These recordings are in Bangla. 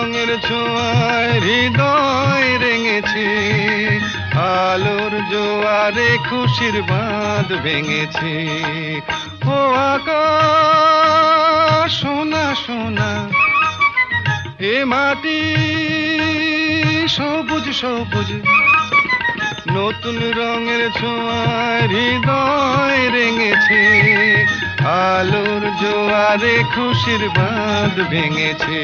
রঙের ছোঁয়ায় হৃদয় রেঙেছে, আলোর জোয়ারে খুশির বাঁধ ভেঙেছে। ও আকাশ সোনা সোনা, এ মাটি সবুজ সবুজ, নতুন রঙের ছোঁয়ায় হৃদয় রেঙেছে, আলোর জোয়ারে খুশির বাঁধ ভেঙেছে।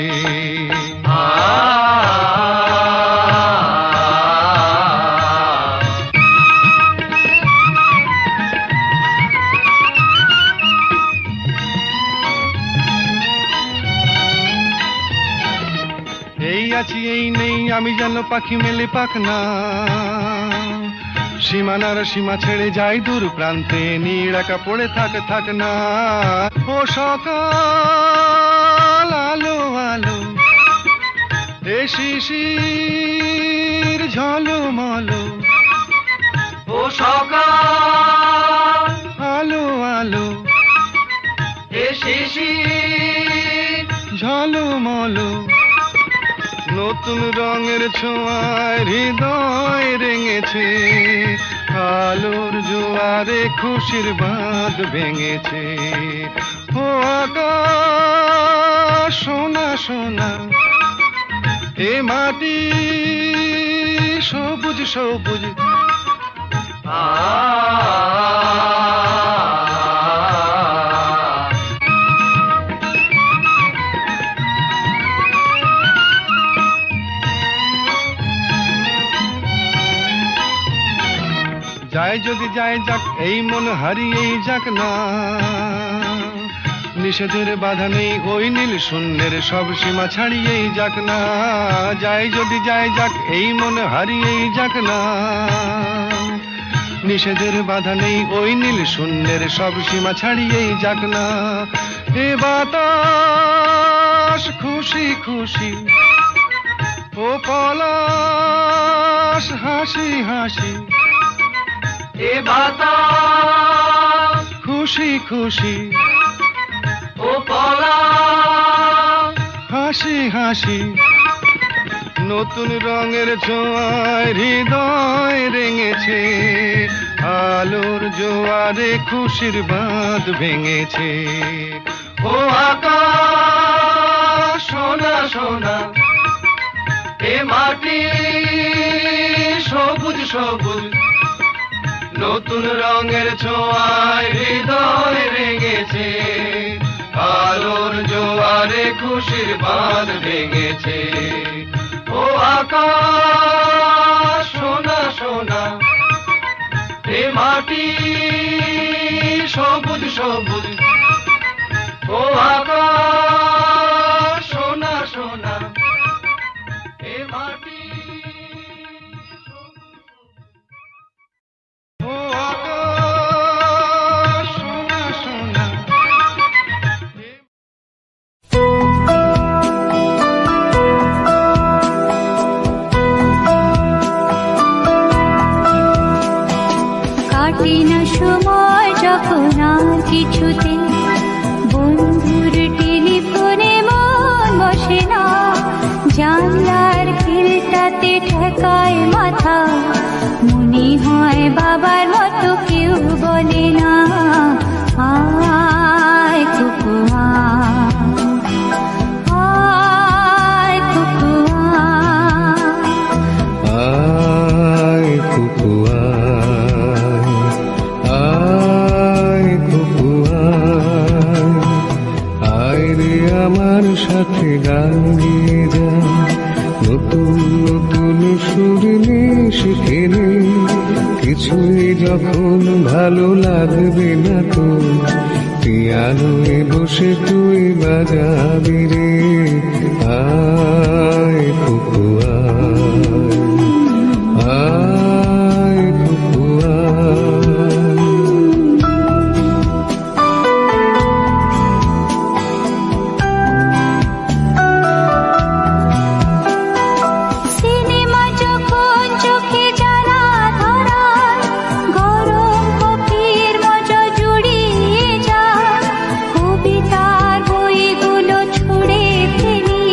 এই আছি এই নেই আমি যেন পাখি মেলে পাখনা, সীমানার সীমা ছেড়ে যাই দূর প্রান্তে, নীড়াকা পড়ে থাক না। ও সকাল আলো আলো, এ শিশির ঝলমলো, ও সকাল আলো আলো, এ শিশির ঝলমলো, নতুন রঙের ছোঁয়ায় হৃদয় রেঙেছে, আলোর জোয়ারে খুশির বাঁধ ভেঙেছে। ও আকাশ সোনা সোনা, এ মাটি সবুজ সবুজ, যায় যদি যায় যাক এই মন হারিয়েই যাক না, নিষেধের বাধা নেই ওই নীল শূন্যের সব সীমা ছাড়িয়েই যাক না। যায় যদি যায় যাক এই মন হারিয়েই যাক না, নিষেধের বাধা নেই ওই নীল শূন্যের সব সীমা ছাড়িয়েই যাক না। এ বাতাস খুশি খুশি, ও পলাশ হাসি হাসি, এ বাতাস খুশি খুশি, ও পলাশ হাসি হাসি, নতুন রঙের ছোঁয়ায় হৃদয় রেঙেছে, আলোর জোয়ারে খুশির বাঁধ ভেঙেছে। ও আকাশ সোনা সোনা, এ মাটি সবুজ সবুজ, নতুন রঙের ছোঁয়ায় হৃদয় রেঙেছে, আলোর জোয়ারে খুশির বাঁধ ভেঙেছে। ও আকাশ সোনা সোনা, এ মাটি সবুজ সবুজ, ও আকাশ সোনা সোনা, এ মাটি ও আকাশ সোনা সোনা। কাটে না সময় যখন আর কিছুতে, বন্ধুর টেলিফোনে মন বসে না, জানলার খিলটাতে ঠেকায় মাথা, মনে হয় বাবার মতো কেউ বলে না, আয় কুকু আয় কুকু আয় কুকু আয় কুকু আয় রে আমার সাথে গান গিয়ে যা, নতুন নতুন সুর নিয়ে শিখে নে, কিছুই যখন ভালো লাগবে না তো, পিয়ানোয় বসে তুই বাজাবি রে, আয় কুকু আয় কুকু আয়। সিনেমা যখন চোখে জ্বালা ধরায়, গরম কফির মজা জুড়িয়ে যায়, কবিতার বইগুলো ছুঁড়ে ফেলি,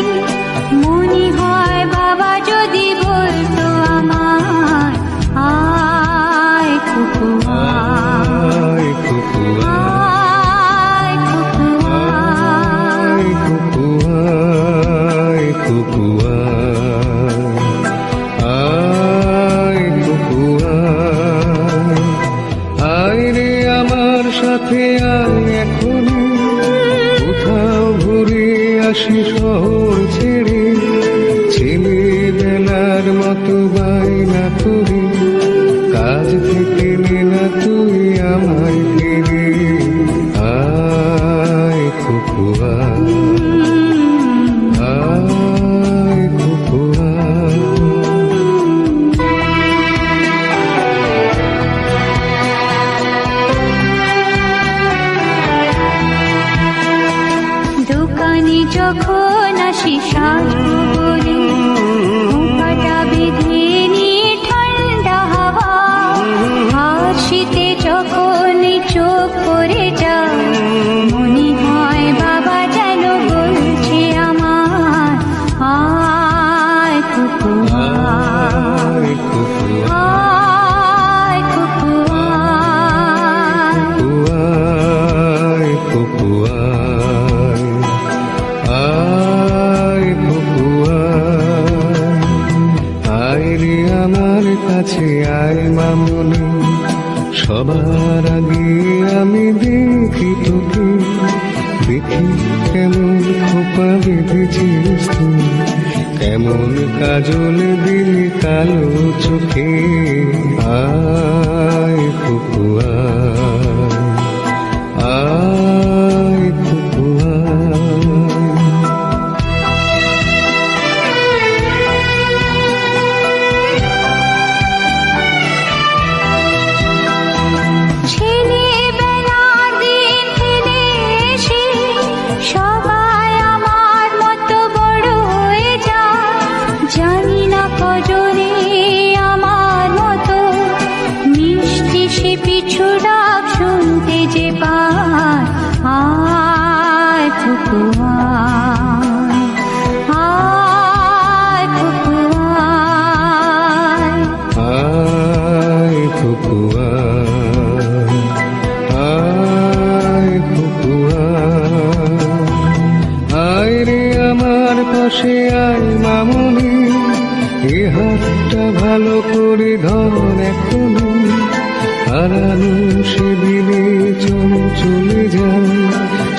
মতো বায়না করি, কাজ থেকে নে না তুই আমায় ফিরে। আয় খুকু আয়, আয় খুকু আয়। দোকানে যখন আসি সাজরে, মুখটা বেঁধে নিয়ে ঠান্ডা হাওয়া, আর শীতে যখন চোখ পড়ে যায়, মনে হয় বাবা যেন বলছে আমার, আয় খুকু আয়, আয় খুকু আয়। আয় খুকু আয়, আয় খুকু আয়। আয় রে আমার কাছে আয় মামুনি, সবার আগে আমি দেখি তোকে, দেখি কেমন খোপা বেঁধেছিস তুই, কেমন কাজল দিলি কালো চোখে। আয় খুকু আয়, আয় খুকু আয়। ছেলেবেলার দিন ফিরে এসে সবাই আমার মতো বড় হয়ে যায়, জানি না কজনে আমার মতো মিষ্টি সে পিছু ডাক শুনতে যে পায়। আয় খুকু আয়, আয় খুকু আয়। আয় খুকু আয়, আয় খুকু আয়। আয় রে আমার পাশে আয় মামুনি, এ হাতটা ভালো করে ধর এখনো, হারানো সেদিনে চলে যায়,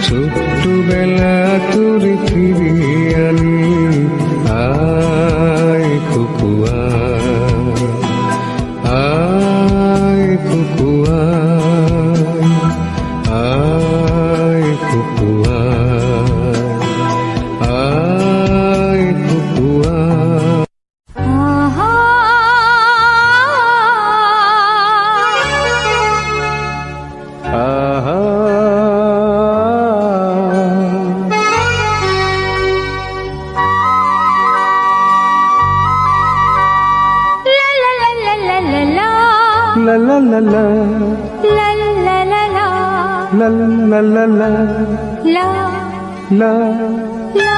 ছোট্টবেলা তোর ফিরে আনি। আয় খুকু আয়, আয় খুকু আয়, আয় খুকু আয়, আয় খুকু আয়। আহা আহা লা লা লা লা লা লা লা লা, লা লা লা লা লা লা লা লা, লা লা। লা।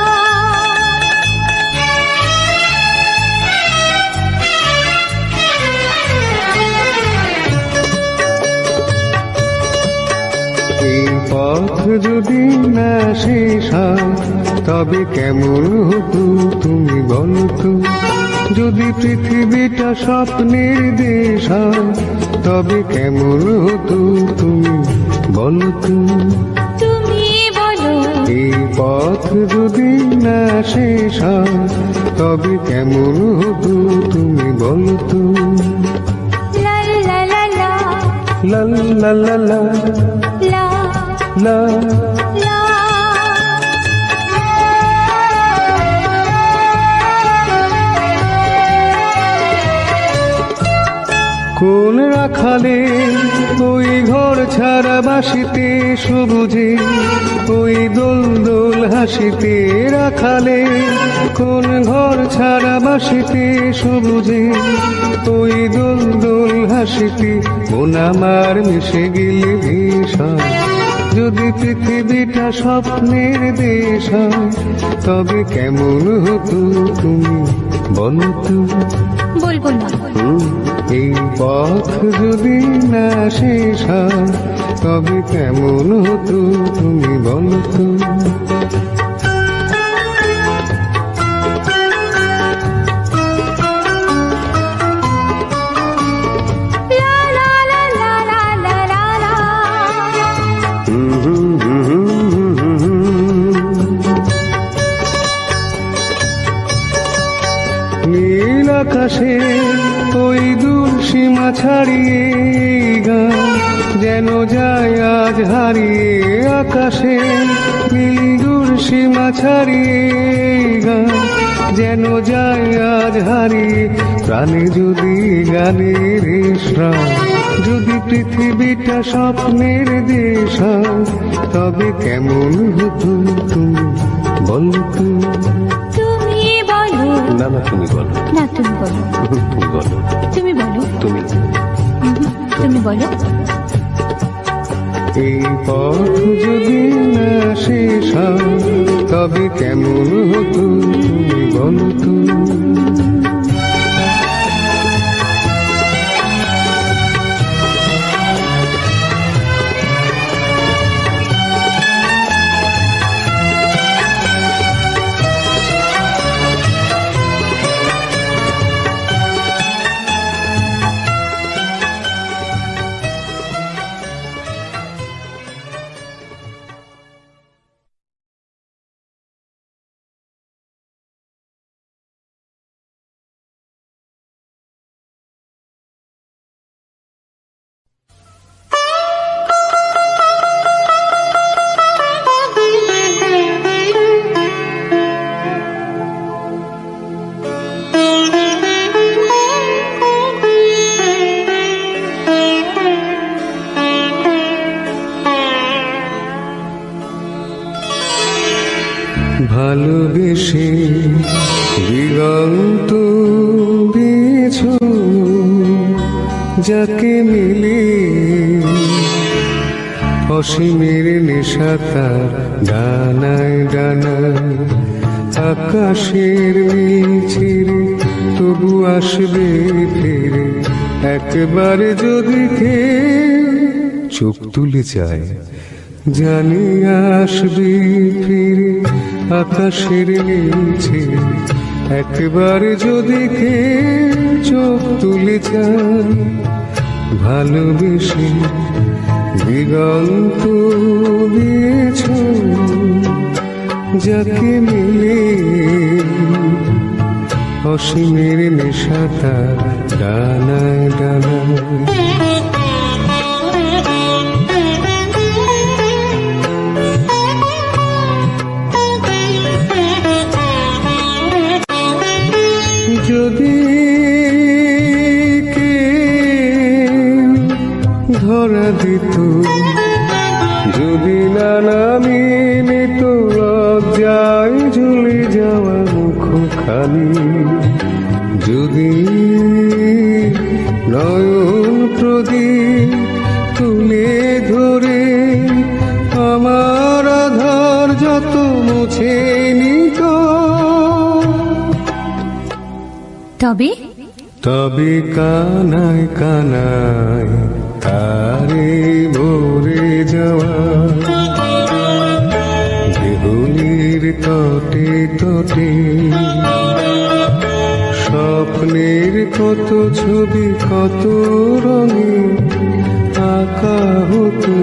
এই পথ যদি না শেষ হয়, তবে কেমন হতো তুমি বলো তো? যদি পৃথিবীটা স্বপ্নের দেশ হয়, তবে কেমন হতো তুমি বলো তো? তুমি বলো এই পথ যদি না শেষ হয়, তবে কেমন হতো তুমি বলো তো? লা লা লা লা লা লা লা লা, লা লা। লা। কোন রাখালে ওই ঘর ছাড়া বাসিতে সবুজে, ওই দোল দোল হাসিতে রাখালে, কোন ঘর ছাড়া বাসিতে সবুজে, ওই দোল দোল হাসিতে মন আমার মিশে গেলে ভীষণ। যদি পৃথিবীটা স্বপ্নের দেশ হয়, তবে কেমন হতো তুমি বলো তো? বলবো না। এই পথ যদি না শেষ হয়, তবে কেমন হতো তুমি বলো তো? লা লা লা লা লা লা লা লা। নীল আকাশে ওই দূর সীমা ছাড়িয়ে গান যেন যায় আজ হারিয়ে। আকাশে নীল দূর সীমা ছাড়িয়ে গান যেন যায় আজ হারিয়ে। প্রাণে যদি গানের শ্রাম, যদি পৃথিবীটা স্বপ্নের দেশ হয়, তবে কেমন হতো তুমি বলো তো? তুমি বলো। না না তুমি বলো। না তুমি বলো। তুমি বলো। তুমি বলো। তুমি বলো। এই পথ যদি না শেষ হয়, তবে কেমন হতো তুমি বলো তো? ভালোবেসে দিগন্ত দিয়েছ, যাকে মিলে অসীমের নেশা তার ডানায় ডানায়। আকাশের মিল ছিঁড়ে তবু আসবে ফিরে, একবারে যদি কে চোখ তুলে যায় জানি আসবে ফিরে। আকাশের নিচে একবার যদি কে চোখ তুলে যায়, ভালোবেসে দিগন্ত দিয়েছ, যাকে মিলে অসীমের নেশাটা ডানায় ডানায়। যদি কে ধরা দিত, যদি না নামি নিত লজ্জায় ঝুলে যাওয়া মুখখানি, যদি নয়ন প্রদীপ তুলে ধরে আমার আধার যত মুছে নিত, তবে কানায় কানায় তারে ভরে যাওয়া, দেহুলির তটে তটে স্বপ্নের কত ছবি কত রঙে আঁকা হতো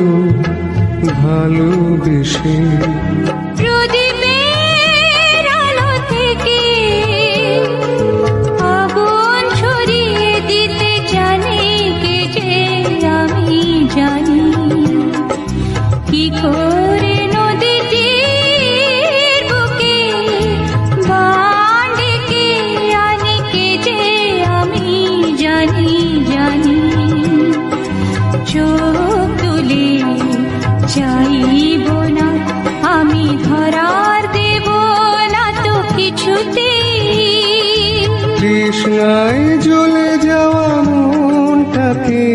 ভালোবেসে। প্রদীপের আলো থেকে আগুন ছড়িয়ে দিতে জানি কে যে আমি জানি, কি করে নদীটির বুকে বান ডেকে আনি কে যে আমি জানি জানি। চোখ তুলে চাইব না আমি ধরার দেব না তো কিছুতেই, তৃষ্ণায় জ্বলে যাওয়া মনটাকে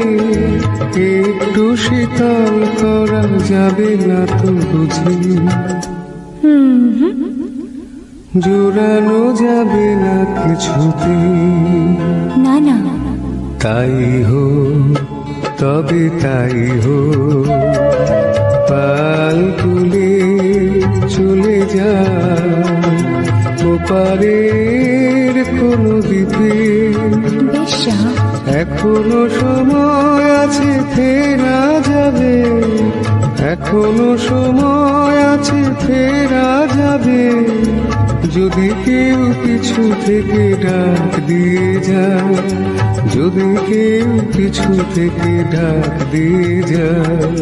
একটু শীতল করা যাবে না তো বুঝি, জোড়ানো যাবে না কিছুতে। না না তাই হো তবে তাই হো, পাল তুলে চলে যা ওপারের কোনো দ্বীপে, এখনো সময় আছে ফেরা যাবে এখনো সময় আছে, ফেরা যাবে যদি কেউ পিছু থেকে ডাক দিয়ে যায়, যদি কেউ পিছু থেকে ডাক দিয়ে যায়।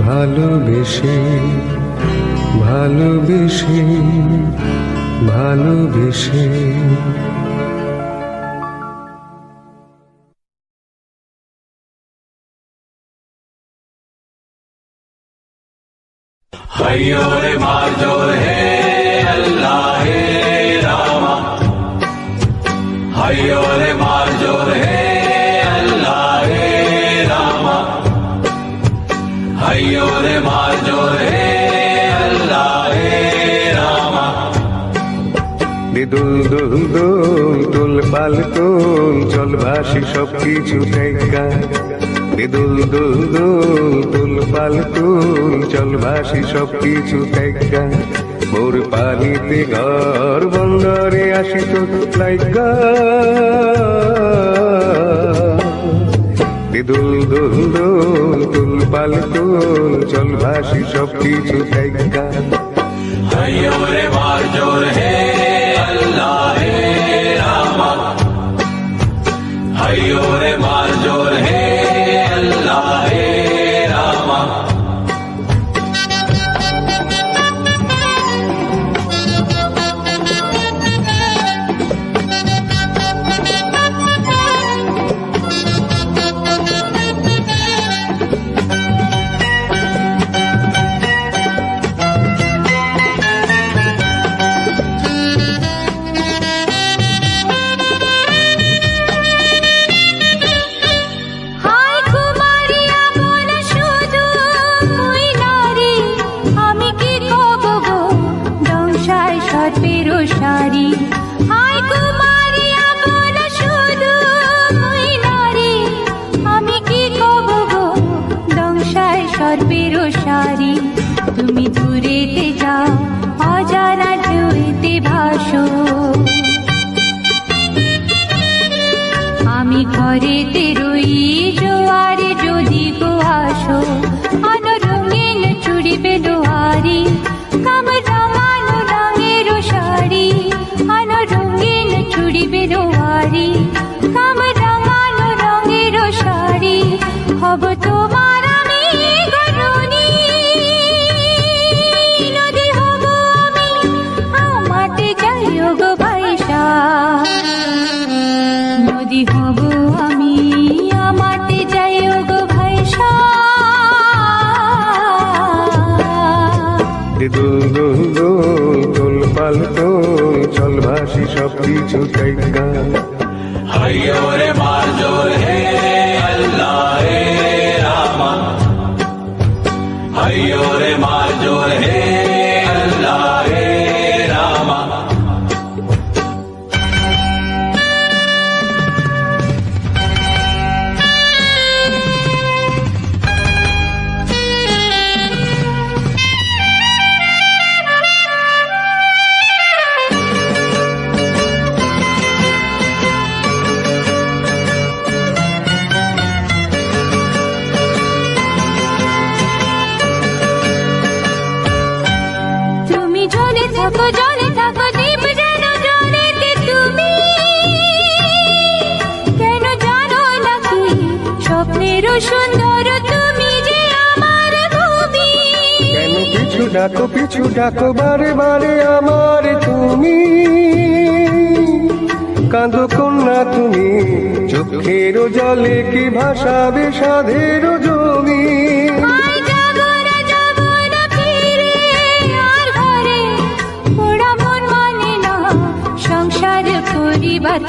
ভালোবেসে ভালোবেসে ভালোবেসে हय्यो रे मार्जो हे अल्लाह हे रामा, हय्यो रे मार्जो हे अल्लाह हे रामा, हय्यो रे मार्जो हे अल्लाह हे रामा। দুল দুল দুল দুল পাল তুল, চল ভাসি সব কিছু ঠেকা। দুল দুল দুল দুল পাল তুল, চল ভাসি সব কিছু ঠেকা। মোর পানিতে ঘর বন্দরে আসি তো লাইগা। দুল দুল দুল দুল পাল তুল, চল ভাসি সব কিছু ঠেকা। हय्यो रे मार्जो हे अल्लाह हे रामा, हय्यो रे मार्जो हे अल्लाह हे रामा। তুমি দূরেতে যাও, অজানা ঢেউতে ভাসো, আমি ঘরেতে রই জোয়ারে যদি গো আসো। আনো রঙিন চুড়ি বেলোয়ারি, কামর রাঙানো রঙের শাড়ি, আনো রঙিন চুড়ি বেলোয়ারি, কামর রাঙানো রঙের শাড়ি। হব তোমার আমি গরুনি, নদী হব আমি আমাতে যাইও গো ভাইসা, নদী হব আমি আমাতে যাইও গো ভাইসা। দুল দুল দুল দুল পাল তুল, চল ভাসি সব কিছু ঠেকা। हय्यो रे मार्जो हे अल्लाह हे रामा, हय्यो रे मार्जो हे अल्लाह हे रामा। জলে থাকো দ্বীপ যেন জলেতে, তুমি কেন জানো নাকি স্বপ্নের সুন্দর তুমি যে আমার ভূমি। কেন পিছু ডাকো বারে বারে আমার তুমি, কাঁদো কন্যা তুমি, চোখের জলে কি ভাসাবে সাধের জমি।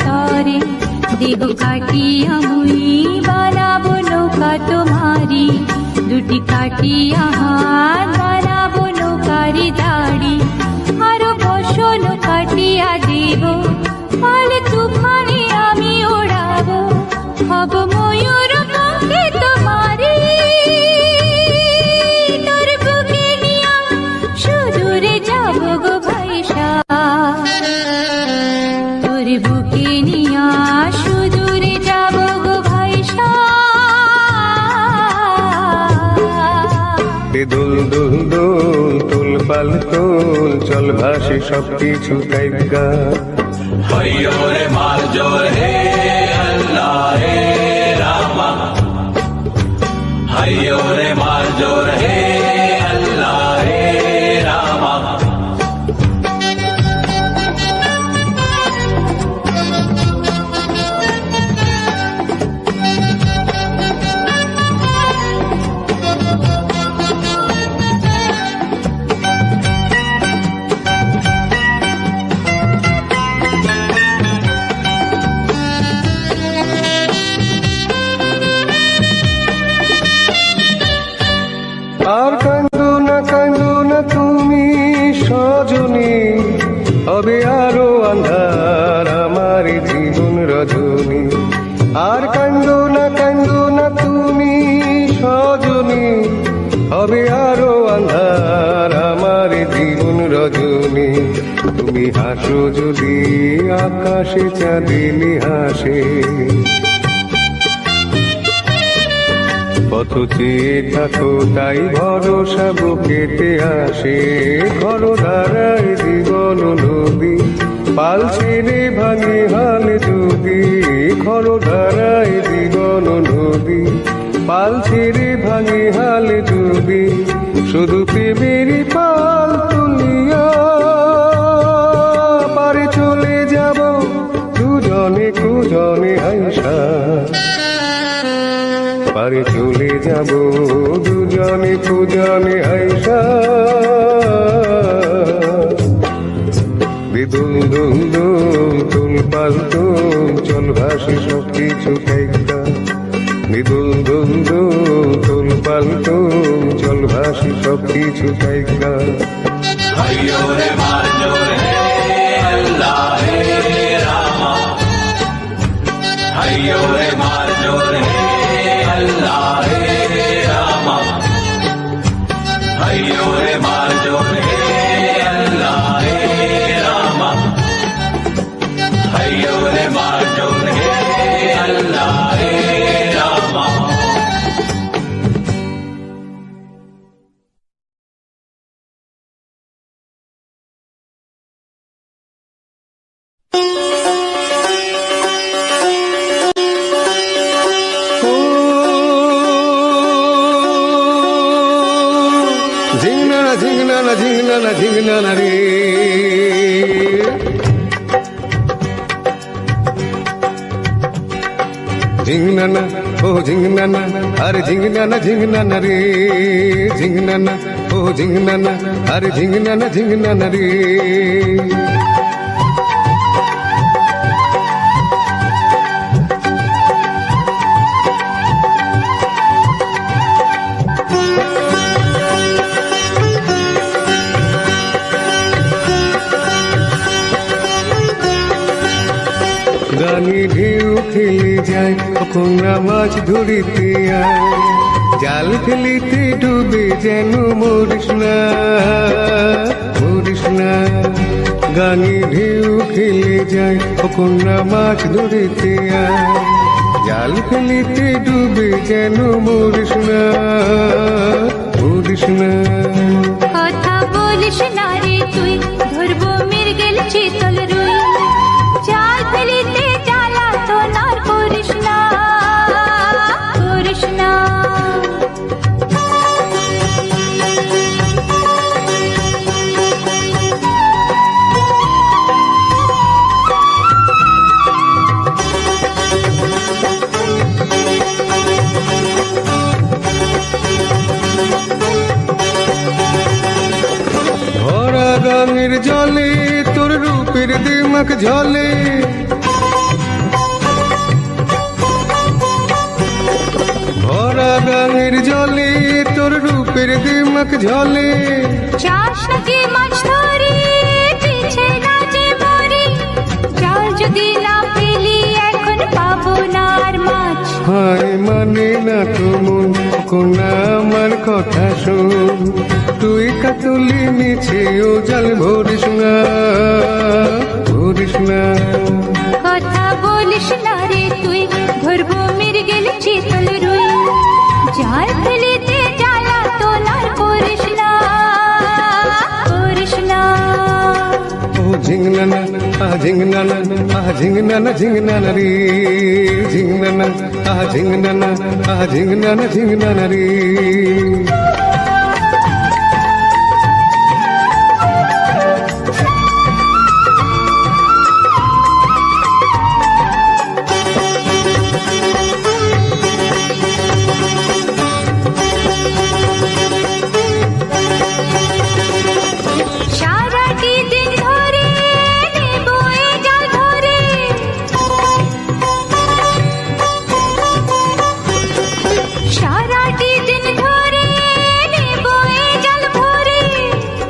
তরে দেব কাটিয়া মুই বানাবো নৌকা তোমারি, দুটি কাটিয়া হাত বানাবো নৌকারি দাড়ি, আরো বসন কাটিয়া দেব পাল তুফানে আমি ওড়াবো, হব ময়ূর পঙ্খে তোমারি, তোর বুকে নিয়া সুদূরে যাবো গো ভাইসা, তোর বুকে নিয়া সুদূরে যাব গো ভাইসা। দুল দুল তুল পাল তুল চল ভাসি সবকিছু তাইগা হইও রে মার জোর হে আল্লাহ হে রামা হইও রে মার জোর হে আল্লাহ হে রামা আর কান্দো না তুমি সজনী হবে আরো আন্ধার আমার জীবন রজনী আর কান্দো না তুমি সজনী হবে আরো আন্ধার আমার জীবন রজনী তুমি হাসো যদি আকাশে চাঁদিনী হাসে পথ চেয়ে থাকো তাই ভরসা বুকেতে আসে ঘর ধারায় জীবন নদী পাল ছেড়ে ভাঙে হাল যদি ঘর ধারায় জীবন নদী পাল ছেড়ে ভাঙে হাল যদি শুধু প্রেমের পাল তুলিয়া পারে চলে যাব দুজনে কুজনে আইসা পারে চলে যাব দুজনে পূজনে আইসা দুল দুল দুল তুল পাল তুল চল ভাসি সবকিছু তাইগা দুল দুল দুল তুল পাল তুল চল ভাসি সবকিছু তাইগা হইও রে মার জোর হে আল্লাহ হে রামা হইও রে মার জোর হে আল্লাহ হে রামা হইও রে মার জোর হে আল্লাহ হে রামা হইও রে মার জোর হে আল্লাহ হে রামা ঝিংনা না রে ঝিংনা না ও ঝিংনা না আরে ঝিংনা না রে ঝিংনা না ও ঝিংনা না আরে ঝিংনা না রে গানি ঢেউ খেলে যায় কখন মাছ ধরিতে আয় জাল ফেলিতে ডুবে যেন মরিস না গানি ঢেউ খেলে যায় কখন মাছ ধরিতে আয় জাল ফেলিতে ডুবে যেন মরিস না কথা বলিস না রে তুই ধরবো মৃগেল চিতল রুই জাল ফেলিতে জ্বালা তো নার করিস না ভরা গাঙের জলে তোর রূপের দিমাক ঝলে ভরা গাঙের জলে তোর রূপের দিমাক ঝলে চাষ নাকি মাছ ধরি পিছে না যে মরি জাল যদি না পেলি এখন পাবো না আর মাছ হায় মানে না তো মন কোনা আমার কথা শোন তুই কাতুলি নিচে ও জল ভরিস না কথা বলিস না রে তুই ধরবো মৃগেল চিতল রুই জাল ফেলিতে জ্বালা তো নার করিস না ঝিংনানা ঝিংনানা ঝিংনানা রে ঝিংনানা ঝিংনানা ঝিংনানা ঝিংনানা রে সারাটি দিন ধরে নেব এ জাল ধরে সারাটি দিন ধরে নেব এ জাল ভরে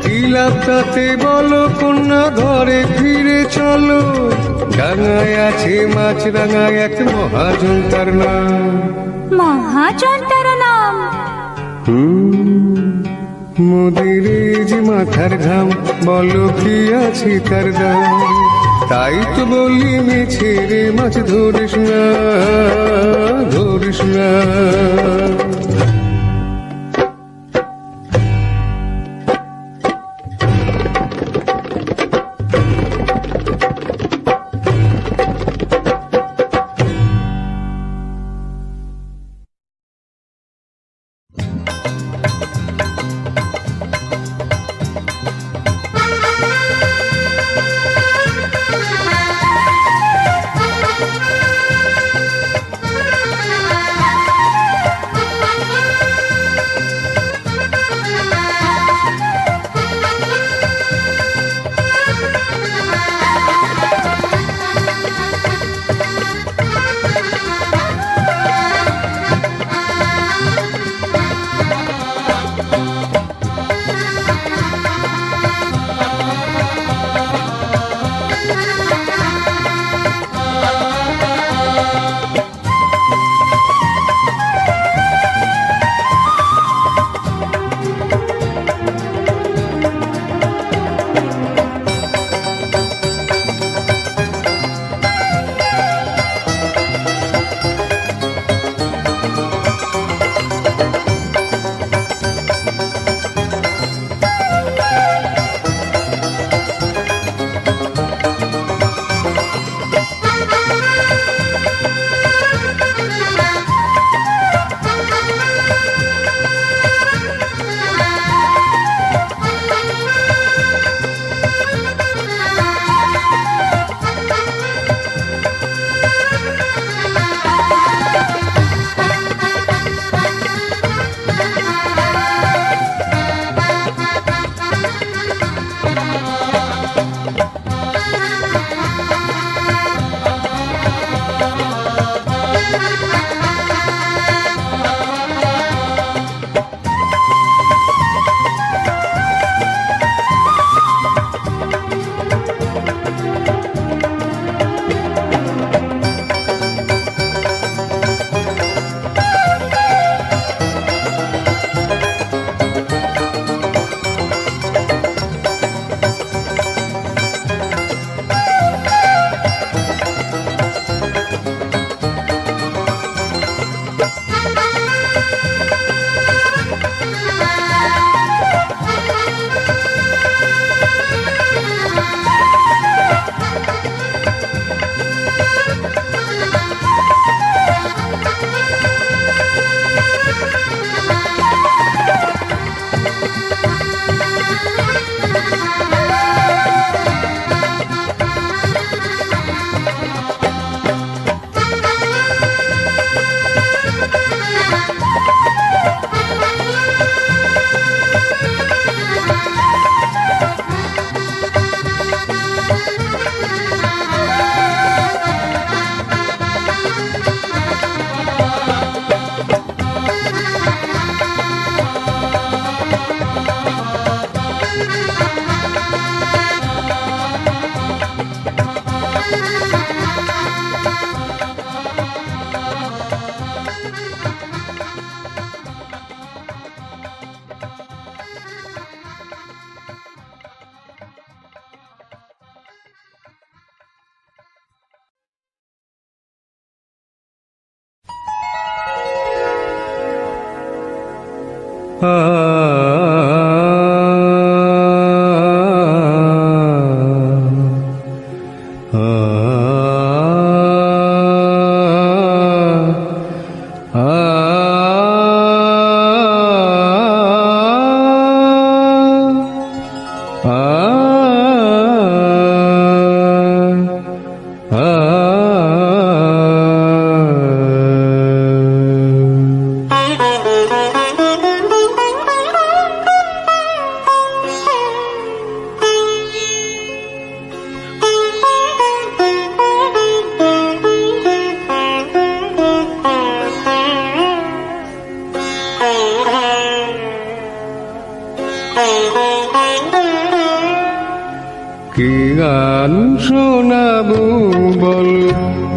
কি লাভ তাতে বলো কন্যা ঘরে ফিরে চলো ডাঙায় আছে মাছ রাঙায় এক মহাজন তার নাম মহাজন তার নাম মোদের যে মাথার ঘাম বলো কি আছে তার দাম তাই তো বলি মিছে রে মাছ ধরিস না ধরিস না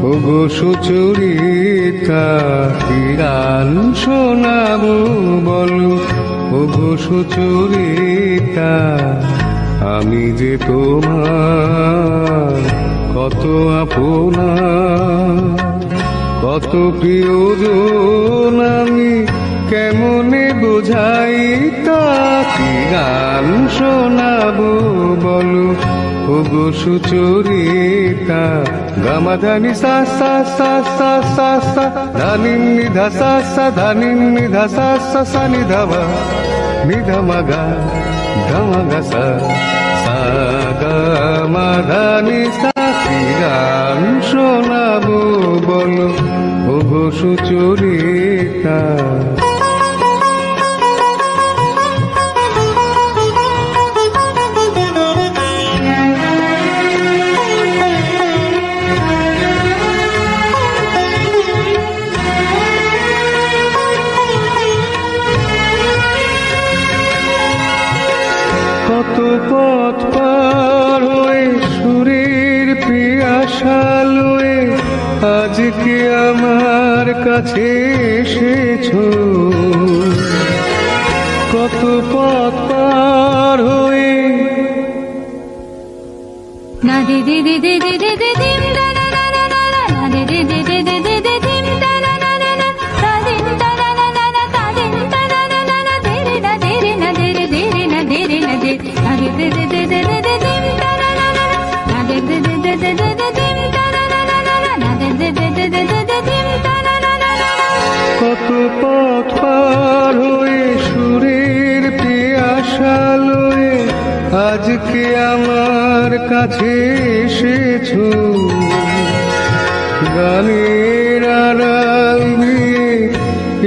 ওগো সুচরিতা কি গান শোনাবো বলো, ওগো সুচরিতা আমি যে তোমার কত আপনা, কত প্রিয়জন আমি কেমনে বোঝাই তা, কি গান শোনাবো বলো, ওগো সুচরিতা। গামাধানি সা সা সা সা সা সা ধানি নিধা সা সা ধানি নিধা সা সা সা নিধাবা নিধা মাগা ধামাগা সা সা গামাধানি সা, কি গান শোনাবো বলো, ওগো সুচরিতা। কত পথ পার হয়ে সুরের পিয়াসা লয়ে আজকে আমার কাছে এসেছো, কত পথ পার হয়ে না দে দে দে দে দে দে দে দিম দা না না না না না দে দে দে দে দে দে দে দিম দা না না না না তা দিম দা না না না না তা দিম দা না না না না দে রে না দে রে না দে রে দে রে না দে রে না দে না দে দে দে দে দে দে দিম দা না না না না দে দে দে দে দে দে দে দিম দা না না না না না দে দে দে দে দে দে দে দিম দা না না না না। কত পথ পার হয়ে সুরের পিয়াসা লয়ে আজকে আমার কাছে এসেছো, গানের আড়াল দিয়ে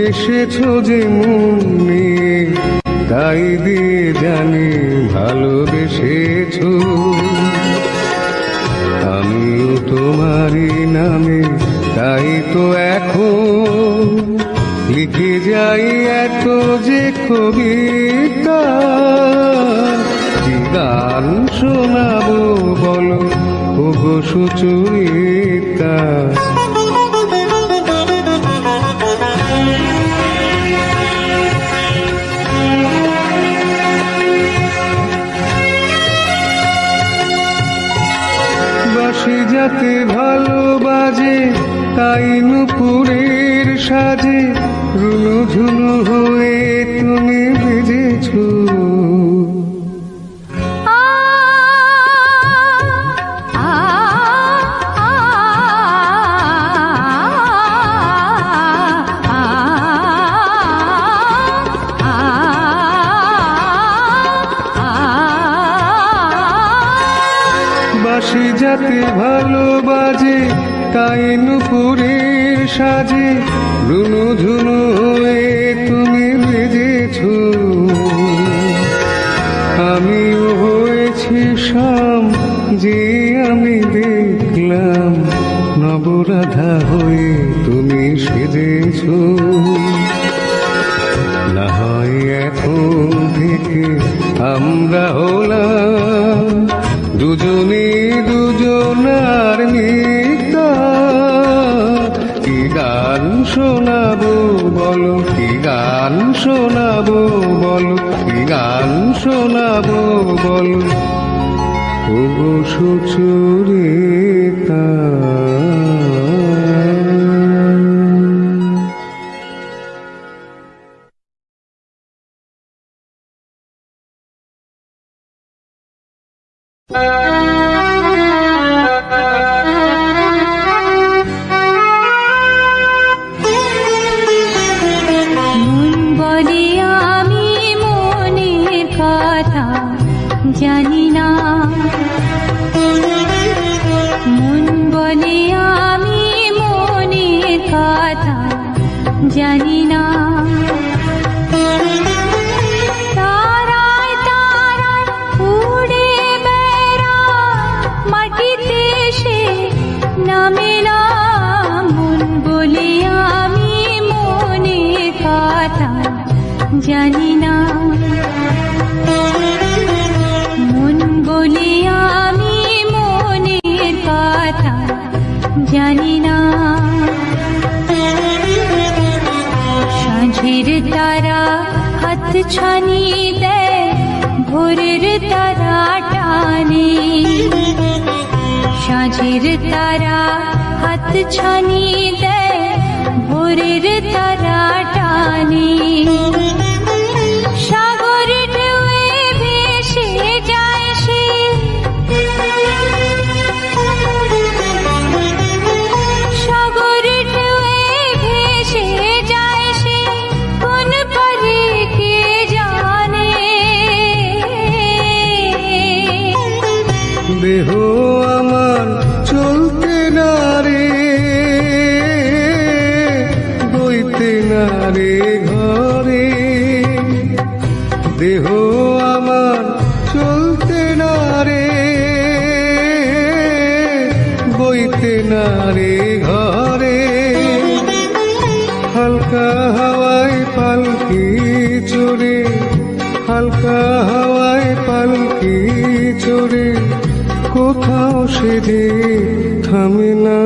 এসেছো যে মন নিয়ে, তাই দিয়ে জানি ভালোবেসেছো। আমিও তোমারই নামে তাই তো এখন লিখে যাই এত যে কবিতা, কি গান শোনাবো বলো, ওগো সুচরিতা। বাঁশি যাতে ভালো বাজে তাই নুপুরের সাজে রুনু ঝুনু হয়ে তুমি বেজেছো, বাঁশি যাতে ভালো বাজে তাই নুপুরের সাজে রুনু ঝুনু হয়ে তুমি বেজেছো, আমিও হয়েছি শাম যে আমি দেখলাম নবরাধা হয়ে তুমি সেজেছো। না হয় এখন থেকে আমরা হলাম দুজনে দুজনার মিতা, কি গান শোনাবো বলো, কি গান শোনাবো বলো, কি গান শোনাবো বলো, ওগো সুচরিতা। মন বলে আমি মনের কথা জানি না, মন বলে আমি মনের কথা জানি না, তারায় তারায় উড়ে বেড়ায় মাটিতে সে নামে না, মন বলে আমি মনের কথা জানি না, মন বলে আমি মনের কথা জানি না। না সাঁঝের তারা হাত ছানি দেয় ভোরের তারা টানে সাঁঝের তারা হাত ছানি দেয় ভোরের তারা টানে সাগর ঢেউয়ে ভেসে যায় সে সাগর ঢেউয়ে ভেসে যায় সে কোন পারে কে জানে দেহ আমার চলতে না রে বইতে না রে ঘরে দেহ আমার চলতে না রে বইতে না রে ঘরে হালকা হাওয়ায় পালকি চড়ে হালকা হাওয়ায় পালকি চড়ে কোথাও সে যে থামে না